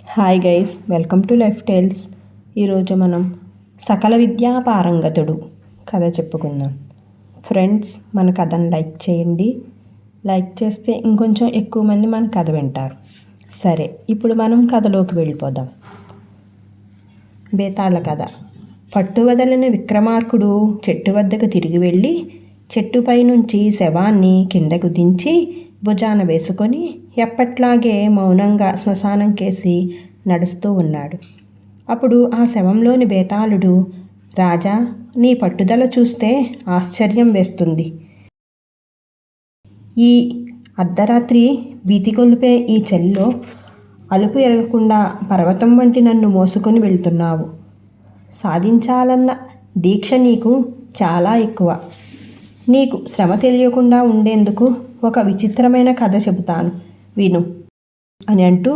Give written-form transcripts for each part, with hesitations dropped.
Hi guys, welcome to life tiles. ఈరోజు మనం సకల విద్యా పారంగతుడు కథ చెప్పుకుందాం. ఫ్రెండ్స్, మన కథను లైక్ చేయండి. లైక్ చేస్తే ఇంకొంచెం ఎక్కువ మంది మన కథ వింటారు. సరే, ఇప్పుడు మనం కథలోకి వెళ్ళిపోదాం. బేతాళ కథ. పట్టు వదలిన విక్రమార్కుడు చెట్టు వద్దకు తిరిగి వెళ్ళి చెట్టుపై నుంచి శవాన్ని కిందకు దించి భుజాన వేసుకొని ఎప్పట్లాగే మౌనంగా శ్మశానం కేసి నడుస్తూ ఉన్నాడు. అప్పుడు ఆ శవంలోని బేతాళుడు, రాజా, నీ పట్టుదల చూస్తే ఆశ్చర్యం వేస్తుంది. ఈ అర్ధరాత్రి భీతిగొల్పే ఈ చలిలో అలుపు ఎరగకుండా పర్వతం వంటి నన్ను మోసుకొని వెళ్తున్నావు. సాధించాలన్న దీక్ష నీకు చాలా ఎక్కువ. నీకు శ్రమ తెలియకుండా ఉండేందుకు ఒక విచిత్రమైన కథ చెబుతాను, విను అని అంటూ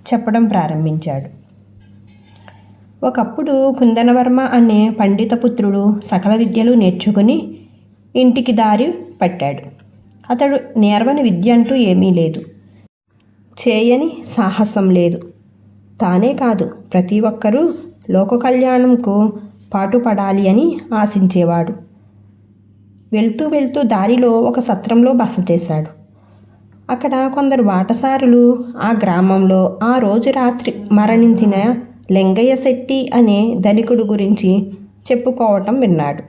చెప్పడం ప్రారంభించాడు. ఒకప్పుడు కుందనవర్మ అనే పండితపుత్రుడు సకల విద్యలు నేర్చుకుని ఇంటికి దారి పట్టాడు. అతడు నేర్వని విద్య అంటూ ఏమీ లేదు, చేయని సాహసం లేదు. తానే కాదు, ప్రతి ఒక్కరూ లోక కళ్యాణంకు పాటుపడాలి అని ఆశించేవాడు. వెళ్తూ వెళ్తూ దారిలో ఒక సత్రంలో బస చేశాడు. అక్కడ కొందరు బాటసారులు ఆ గ్రామంలో ఆ రోజు రాత్రి మరణించిన లింగయ్య శెట్టి అనే ధనికుడు గురించి చెప్పుకోవటం విన్నాడు.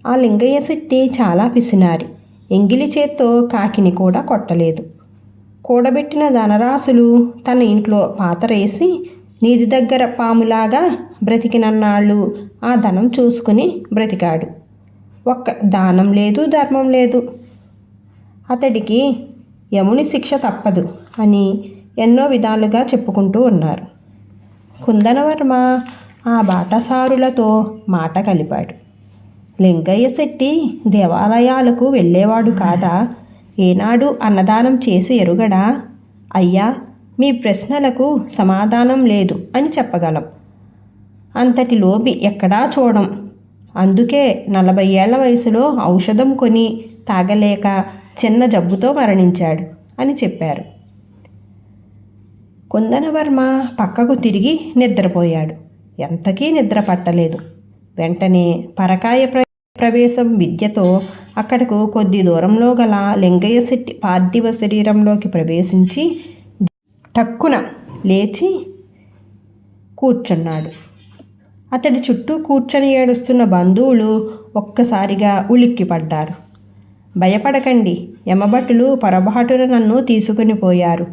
ఆ లింగయ్య శెట్టి చాలా పిసినారి. ఎంగిలి చేత్తో కాకిని కూడా కొట్టలేదు. కూడబెట్టిన ధనరాశులు తన ఇంట్లో పాతరేసి నీది దగ్గర పాములాగా బ్రతికినన్నాళ్ళు ఆ ధనం చూసుకుని బ్రతికాడు. ఒక్క దానం లేదు, ధర్మం లేదు. అతడికి యముని శిక్ష తప్పదు అని ఎన్నో విధాలుగా చెప్పుకుంటూ ఉన్నారు. కుందనవర్మ ఆ బాటసారులతో మాట కలిపాడు. లింగయ్య శెట్టి దేవాలయాలకు వెళ్ళేవాడు కాదా? ఏనాడు అన్నదానం చేసి ఎరుగడా? అయ్యా, మీ ప్రశ్నలకు సమాధానం లేదు అని చెప్పగలం. అంతటి లోబి ఎక్కడా చూడం. అందుకే 40 ఏళ్ల వయసులో ఔషధం కొని తాగలేక చిన్న జబ్బుతో మరణించాడు అని చెప్పారు. కుందనవర్మ పక్కకు తిరిగి నిద్రపోయాడు. ఎంతకీ నిద్ర పట్టలేదు. వెంటనే పరకాయ ప్రవేశం విద్యతో అక్కడకు కొద్ది దూరంలో గల లింగయ్య శెట్టి పార్థివ శరీరంలోకి ప్రవేశించి టక్కున లేచి కూర్చున్నాడు. అతడి చుట్టూ కూర్చొని ఏడుస్తున్న బంధువులు ఒక్కసారిగా ఉలిక్కిపడ్డారు. భయపడకండి, యమభటులు పొరపాటున నన్ను తీసుకుని పోయారు.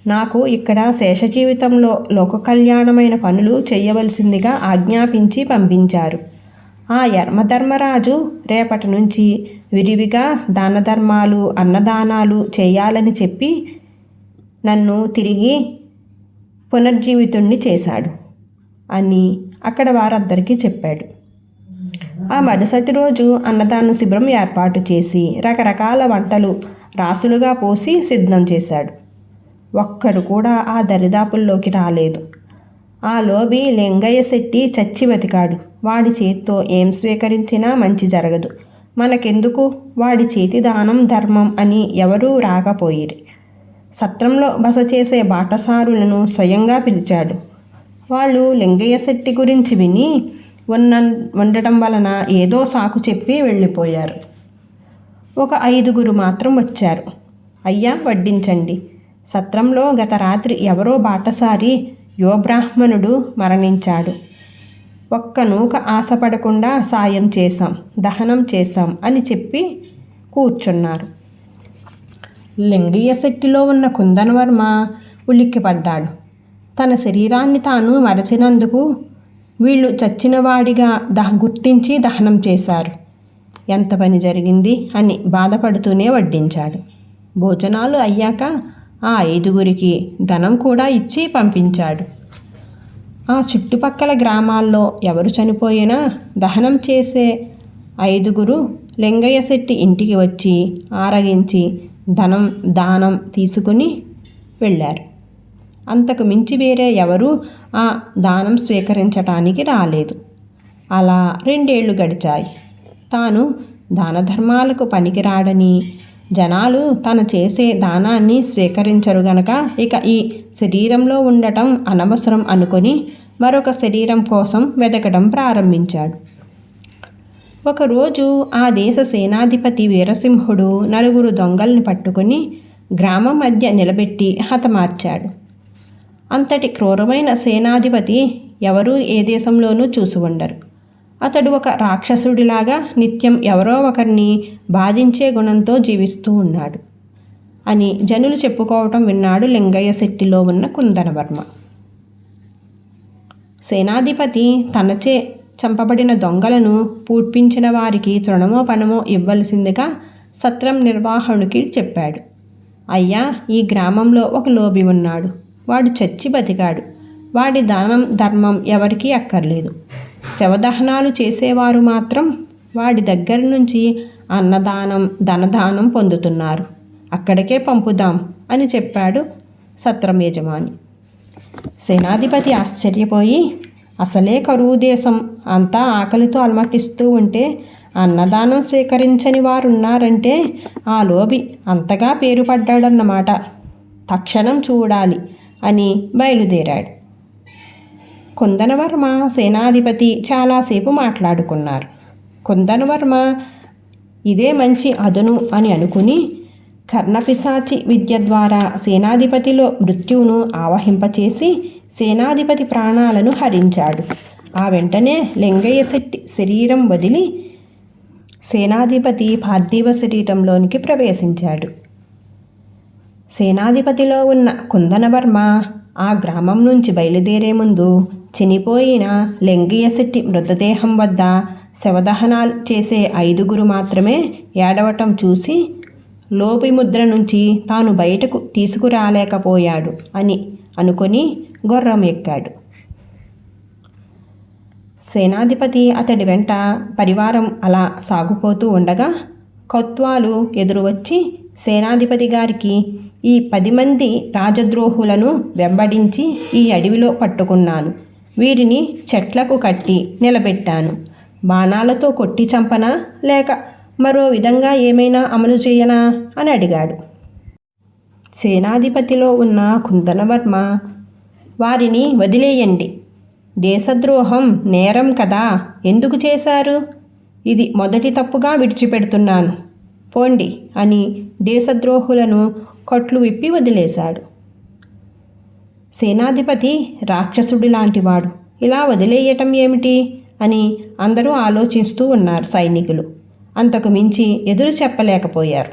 నాకు ఇక్కడ శేష జీవితంలో లోక కళ్యాణమైన పనులు చేయవలసిందిగా ఆజ్ఞాపించి పంపించారు. ఆ యమధర్మరాజు రేపటి నుంచి విరివిగా దాన ధర్మాలు, అన్నదానాలు చేయాలని చెప్పి నన్ను తిరిగి పునర్జీవితుణ్ణి చేశాడు అని అక్కడ వారందరికీ చెప్పాడు. ఆ మరుసటి రోజు అన్నదాన శిబిరం ఏర్పాటు చేసి రకరకాల వంటలు రాసులుగా పోసి సిద్ధం చేశాడు. ఒక్కడు కూడా ఆ దరిదాపుల్లోకి రాలేదు. ఆ లోబి లింగయ్య శెట్టి చచ్చి బతికాడు. వాడి చేత్తో ఏం స్వీకరించినా మంచి జరగదు. మనకెందుకు? వాడి చేతి దానం ధర్మం అని ఎవరూ రాకపోయిరి. సత్రంలో బస చేసే బాటసారులను స్వయంగా పిలిచాడు. వాళ్ళు లింగయ్య శెట్టి గురించి విని ఉండటం వలన ఏదో సాకు చెప్పి వెళ్ళిపోయారు. ఒక 5గురు మాత్రం వచ్చారు. అయ్యా, వడ్డించండి. సత్రంలో గత రాత్రి ఎవరో బాటసారి యోబ్రాహ్మణుడు మరణించాడు. ఒక్క నూక ఆశపడకుండా సాయం చేశాం, దహనం చేశాం అని చెప్పి కూర్చున్నారు. లింగయ్య శెట్టిలో ఉన్న కుందనవర్మ ఉలిక్కిపడ్డాడు. తన శరీరాన్ని తాను మరచినందుకు వీళ్ళు చచ్చినవాడిగా గుర్తించి దహనం చేశారు. ఎంత పని జరిగింది అని బాధపడుతూనే వడ్డించాడు. భోజనాలు అయ్యాక ఆ 5గురికి ధనం కూడా ఇచ్చి పంపించాడు. ఆ చుట్టుపక్కల గ్రామాల్లో ఎవరు చనిపోయినా దహనం చేసే 5గురు లింగయ్య శెట్టి ఇంటికి వచ్చి ఆరగించి దానం తీసుకుని వెళ్ళారు. అంతకు మించి వేరే ఎవరూ ఆ దానం స్వీకరించటానికి రాలేదు. అలా 2 ఏళ్ళు గడిచాయి. తాను దాన ధర్మాలకు పనికిరాడని జనాలు తను చేసే దానాన్ని స్వీకరించరు గనక ఇక ఈ శరీరంలో ఉండటం అనవసరం అనుకొని మరొక శరీరం కోసం వెతకడం ప్రారంభించాడు. ఒకరోజు ఆ దేశ సేనాధిపతి వీరసింహుడు నలుగురు దొంగల్ని పట్టుకొని గ్రామం మధ్య నిలబెట్టి హతమార్చాడు. అంతటి క్రూరమైన సేనాధిపతి ఎవరూ ఏ దేశంలోనూ చూసి ఉండరు. అతడు ఒక రాక్షసుడిలాగా నిత్యం ఎవరో ఒకరిని బాధించే గుణంతో జీవిస్తూ ఉన్నాడు అని జనులు చెప్పుకోవటం విన్నాడు లింగయ్య శెట్టిలో ఉన్న కుందనవర్మ. సేనాధిపతి తనచే చంపబడిన దొంగలను పూడ్పించిన వారికి తృణమో పణమో ఇవ్వవలసిందిగా సత్రం నిర్వాహకునికి చెప్పాడు. అయ్యా, ఈ గ్రామంలో ఒక లోబి ఉన్నాడు. వాడు చచ్చి బతికాడు. వాడి దానం ధర్మం ఎవరికీ అక్కర్లేదు. శవదహనాలు చేసేవారు మాత్రం వాడి దగ్గర నుంచి అన్నదానం ధనదానం పొందుతున్నారు. అక్కడికే పంపుదాం అని చెప్పాడు సత్రం యజమాని. సేనాధిపతి ఆశ్చర్యపోయి, అసలే కరువు దేశం, అంతా ఆకలితో అలమటిస్తూ ఉంటే అన్నదానం స్వీకరించని వారున్నారంటే ఆ లోబి అంతగా పేరు పడ్డాడన్నమాట. తక్షణం చూడాలి అని బయలుదేరాడు. కుందనవర్మ సేనాధిపతి చాలాసేపు మాట్లాడుకున్నారు. కుందనవర్మ ఇదే మంచి అదును అని అనుకుని కర్ణపిశాచి విద్య ద్వారా సేనాధిపతిలో మృత్యువును ఆవహింపచేసి సేనాధిపతి ప్రాణాలను హరించాడు. ఆ వెంటనే లింగయ్య శెట్టి శరీరం వదిలి సేనాధిపతి పార్థివ శరీరంలోనికి ప్రవేశించాడు. సేనాధిపతిలో ఉన్న కుందనవర్మ ఆ గ్రామం నుంచి బయలుదేరే ముందు చనిపోయిన లింగయ్య శెట్టి మృతదేహం వద్ద శవదహనాలు చేసే 5 మాత్రమే ఏడవటం చూసి లోపి ముద్ర నుంచి తాను బయటకు తీసుకురాలేకపోయాడు అని అనుకొని గుర్రం ఎక్కాడు. సేనాధిపతి అతడి వెంట పరివారం అలా సాగుపోతూ ఉండగా కొత్వాలు ఎదురు వచ్చి సేనాధిపతి గారికి, ఈ 10 మంది రాజద్రోహులను వెంబడించి ఈ అడవిలో పట్టుకున్నాను. వీరిని చెట్లకు కట్టి నిలబెట్టాను. బాణాలతో కొట్టి చంపనా లేక మరో విధంగా ఏమైనా అమలు చేయనా అని అడిగాడు. సేనాధిపతిలో ఉన్న కుందనవర్మ, వారిని వదిలేయండి. దేశద్రోహం నేరం కదా, ఎందుకు చేశారు? ఇది మొదటి తప్పుగా విడిచిపెడుతున్నాను, పోండి అని దేశద్రోహులను కొట్లు విప్పి వదిలేశాడు. సేనాధిపతి రాక్షసుడి లాంటివాడు, ఇలా వదిలేయటం ఏమిటి అని అందరూ ఆలోచిస్తూ ఉన్నారు. సైనికులు అంతకు మించి ఎదురు చెప్పలేకపోయారు.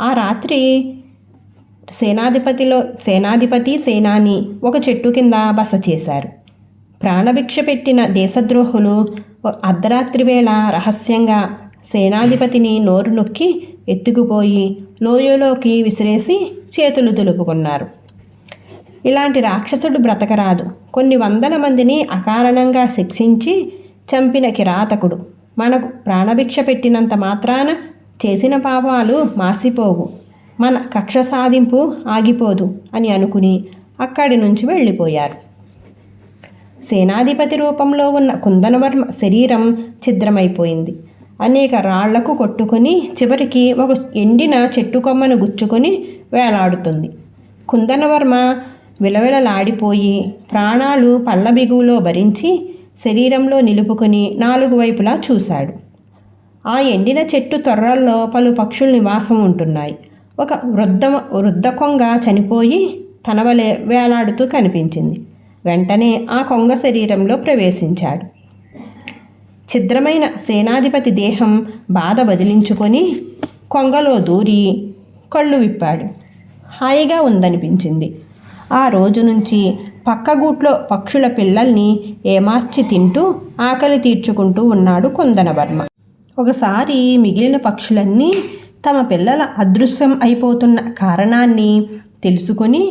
ఆ రాత్రి సేనాధిపతి సేనాని ఒక చెట్టు కింద బస చేశారు. ప్రాణభిక్ష పెట్టిన దేశద్రోహులు అర్ధరాత్రి వేళ రహస్యంగా సేనాధిపతిని నోరు నొక్కి ఎత్తుకుపోయి లోయలోకి విసిరేసి చేతులు దులుపుకున్నారు. ఇలాంటి రాక్షసుడు బ్రతకరాదు. కొన్ని వందల మందిని అకారణంగా శిక్షించి చంపిన కిరాతకుడు. మనకు ప్రాణభిక్ష పెట్టినంత మాత్రాన చేసిన పాపాలు మాసిపోవు, మన కక్ష సాధింపు ఆగిపోదు అని అనుకుని అక్కడి నుంచి వెళ్ళిపోయారు. సేనాధిపతి రూపంలో ఉన్న కుందనవర్మ శరీరం ఛిద్రమైపోయింది. అనేక రాళ్లకు కొట్టుకొని చివరికి ఒక ఎండిన చెట్టు కొమ్మను గుచ్చుకొని వేలాడుతుంది. కుందనవర్మ విలవిలలాడిపోయి ప్రాణాలు పళ్ళ బిగువులో భరించి శరీరంలో నిలుపుకొని 4 వైపులా చూశాడు. ఆ ఎండిన చెట్టు తొర్రల్లో పలు పక్షుల నివాసం ఉంటున్నాయి. ఒక వృద్ధ కొంగ చనిపోయి తన వలె వేలాడుతూ కనిపించింది. వెంటనే ఆ కొంగ శరీరంలో ప్రవేశించాడు. ఛిద్రమైన సేనాధిపతి దేహం బాధ వదిలించుకొని కొంగలో దూరి కళ్ళు విప్పాడు. హాయిగా ఉందనిపించింది. ఆ రోజు నుంచి పక్కగూట్లో పక్షుల పిల్లల్ని ఏమార్చి తింటూ ఆకలి తీర్చుకుంటూ ఉన్నాడు కుందనవర్మ. ఒకసారి మిగిలిన పక్షులన్నీ తమ పిల్లల అదృశ్యం అయిపోతున్న కారణాన్ని తెలుసుకొని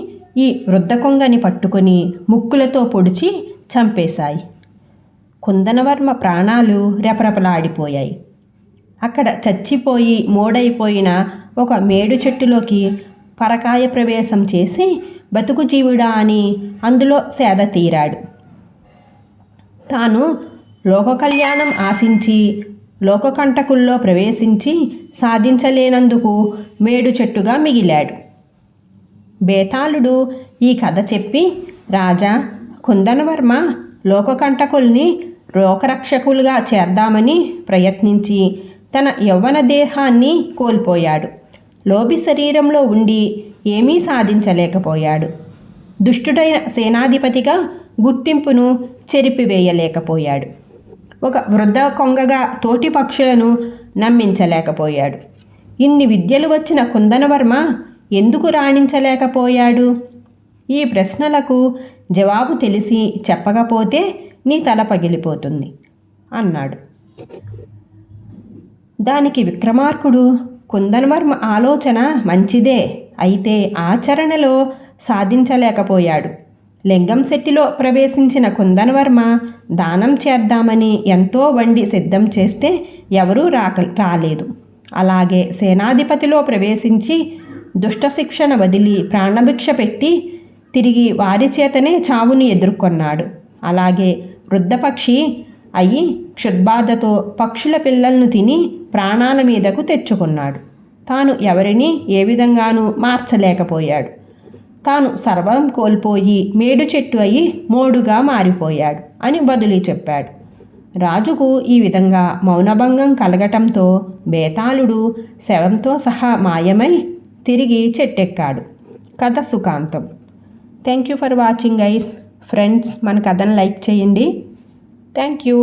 ఈ వృద్ధ కొంగని పట్టుకొని ముక్కులతో పొడిచి చంపేశాయి. కుందనవర్మ ప్రాణాలు రెపరెపలాడిపోయాయి. అక్కడ చచ్చిపోయి మోడైపోయిన ఒక మేడు చెట్టులోకి పరకాయ ప్రవేశం చేసి బతుకు జీవుడా అని అందులో సేద తీరాడు. తాను లోక కళ్యాణం ఆశించి లోకకంటకుల్లో ప్రవేశించి సాధించలేనందుకు మేడు చెట్టుగా మిగిలాడు. బేతాళుడు ఈ కథ చెప్పి, రాజా, కుందనవర్మ లోకకంటకుల్ని లోకరక్షకులుగా చేద్దామని ప్రయత్నించి తన యవ్వన దేహాన్ని కోల్పోయాడు. లోభి శరీరంలో ఉండి ఏమీ సాధించలేకపోయాడు. దుష్టుడైన సేనాధిపతిగా గుర్తింపును చెరిపివేయలేకపోయాడు. ఒక వృద్ధ కొంగగా తోటి పక్షులను నమ్మించలేకపోయాడు. ఇన్ని విద్యలు వచ్చిన కుందనవర్మ ఎందుకు రాణించలేకపోయాడు? ఈ ప్రశ్నలకు జవాబు తెలిసి చెప్పకపోతే నీ తల పగిలిపోతుంది అన్నాడు. దానికి విక్రమార్కుడు, కుందనవర్మ ఆలోచన మంచిదే, అయితే ఆచరణలో సాధించలేకపోయాడు. లింగంశెట్టిలో ప్రవేశించిన కుందనవర్మ దానం చేద్దామని ఎంతో వండి సిద్ధం చేస్తే ఎవరూ రాలేదు. అలాగే సేనాధిపతిలో ప్రవేశించి దుష్టశిక్షణ వదిలి ప్రాణభిక్ష పెట్టి తిరిగి వారి చేతనే చావుని ఎదుర్కొన్నాడు. అలాగే వృద్ధపక్షి అయి క్షుద్బాధతో పక్షుల పిల్లలను తిని ప్రాణాల మీదకు తెచ్చుకున్నాడు. తాను ఎవరిని ఏ విధంగానూ మార్చలేకపోయాడు. తాను సర్వం కోల్పోయి మేడు చెట్టు అయి మోడుగా మారిపోయాడు అని బదులు చెప్పాడు. రాజుకు ఈ విధంగా మౌనభంగం కలగటంతో బేతాళుడు శవంతో సహా మాయమై తిరిగి చెట్టెక్కాడు. కథ సుఖాంతం. Thank you for watching guys. Friends, మన కథను లైక్ చేయండి. Thank you.